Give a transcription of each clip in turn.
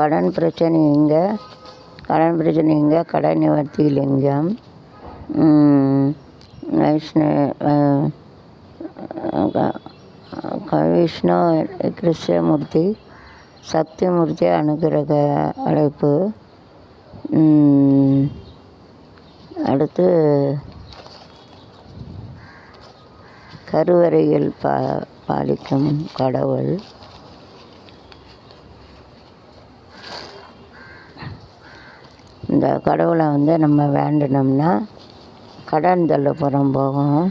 கடன் பிரச்சனை எங்கே கடன் நிவர்த்தி லிங்கம் விஷ்ணு கிருஷ்ணமூர்த்தி சக்திமூர்த்தி அனுகிரக அழைப்பு. அடுத்து கருவறையில் பாலிக்கும் கடவுள். இந்த கடவுளை நம்ம வேண்டினோம்னா கடன் தள்ளுபுறம் போகும்.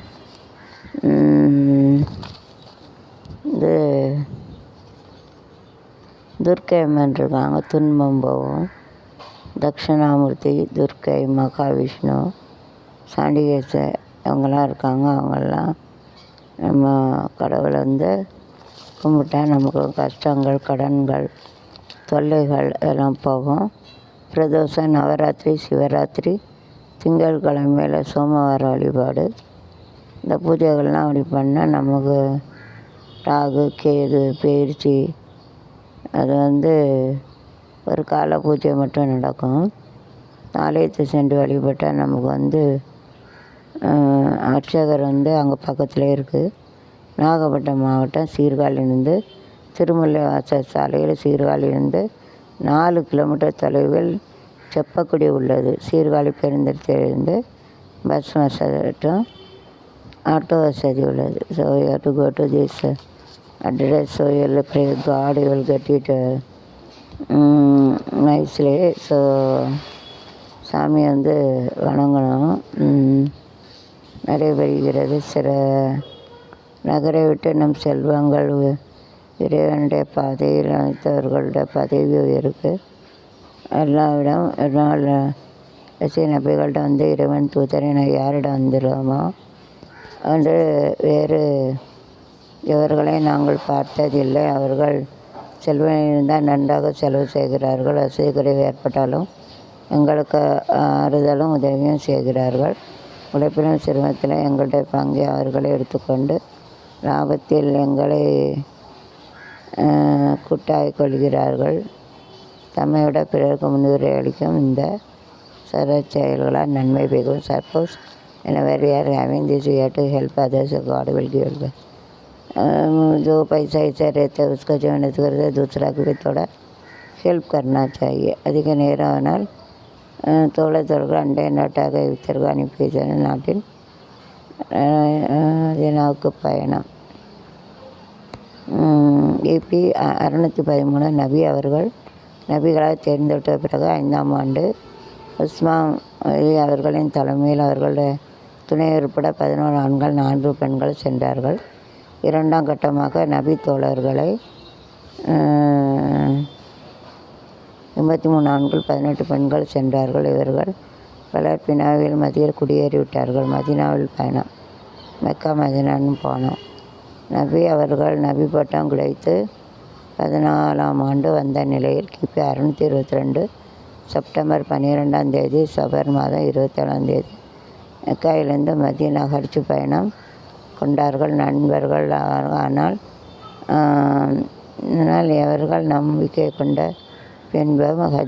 இது துர்க்கை அம்மன் இருக்காங்க, துன்பம் போகும். தட்சிணாமூர்த்தி, துர்க்கை, மகாவிஷ்ணு, சாண்டிகேசர் இவங்கெல்லாம் இருக்காங்க. அவங்கெல்லாம் நம்ம கடவுளை கும்பிட்டா நமக்கு கஷ்டங்கள், கடன்கள், தொல்லைகள் எல்லாம் போகும். பிரதோஷம், நவராத்திரி, சிவராத்திரி, திங்கட்கிழமையில் சோமவார வழிபாடு. இந்த பூஜைகள்லாம் அப்படி பண்ணால் நமக்கு ராகு கேது பயிற்சி அது ஒரு கால பூஜை மட்டும் நடக்கும். ஆலயத்தை சென்று வழிபட்டால் நமக்கு அர்ச்சகர் அங்கே பக்கத்துலேயே இருக்குது. நாகப்பட்டினம் மாவட்டம் சீர்காழியிலிருந்து திருமுல்லை வாசல் சாலையில் சீர்காழியிலிருந்து 4 கிலோமீட்டர் தொலைவில் செப்பக்குடி உள்ளது. சீர்காழி பெருந்திருத்திலிருந்து பஸ் வசதி, ஆட்டோ வசதி உள்ளது. So you have to go to this address, so you will pray God, you will get it nicely. So சாமி வணங்கணும். நடைபெறுகிறது. சில நகரை விட்டு நம் செல்வங்கள் இறைவனுடைய பாதையில் அமைத்தவர்களுடைய பதவி உயருக்கு எல்லாவிடம் நபிகள்கிட்ட இறைவன் தூதரை நான் யாரிடம் வந்துடுவோமோ வேறு இவர்களை நாங்கள் பார்த்ததில்லை. அவர்கள் செல்வம் இருந்தால் நன்றாக செலவு செய்கிறார்கள். வசதி குறைவு ஏற்பட்டாலும் எங்களுக்கு ஆறுதலும் உதவியும் செய்கிறார்கள். உழைப்பிலும் சிரமத்தில் எங்களுடைய பங்கை அவர்களை எடுத்துக்கொண்டு லாபத்தில் எங்களை கூட்டாய் கொள்கிறார்கள். தம்மைவிட பிறருக்கு முன்னுரிமை அளிக்கும் இந்த சர்வ செயல்களால் நன்மை பெறும். Suppose whenever we are having this, we have to help others, so God will give us. जो पैसा ऐसा रहता है उसका जो मेहनत करता है दूसरा को भी थोड़ा हेल्प करना चाहिए. அதிக நேரம் ஆனால் தோழர்கள் அண்டை நாட்டாக வித்தர்கள் அனுப்பி நாட்டின் நாவுக்கு பயணம். ஏபி 613 நபி அவர்கள் நபிகளாக தேர்ந்தெடுத்த பிறகு 5ஆம் ஆண்டு உஸ்மான் அலி அவர்களின் தலைமையில் அவர்களுடைய துணை உட்பட 11 ஆண்கள் 4 பெண்கள் சென்றார்கள். 2ஆம் கட்டமாக நபி தோழர்களை 83 ஆண்கள் 18 பெண்கள் சென்றார்கள். இவர்கள் பலர் பினாவில் மதியில் குடியேறிவிட்டார்கள். மதினாவில் பயணம். மெக்கா மதினான்னு போனோம். நபி அவர்கள் நபி பட்டம் கிடைத்து 14ஆம் ஆண்டு வந்த நிலையில் கிபி 622 செப்டம்பர் 12ஆம் தேதி சபர் மாதம் 27ஆம் தேதி மெக்காவிலிருந்து மதீனா ஹஜ் பயணம் கொண்டார்கள். நண்பர்கள் ஆனால் எவர்கள் நம்பிக்கை கொண்ட பின்பு ஹஜ்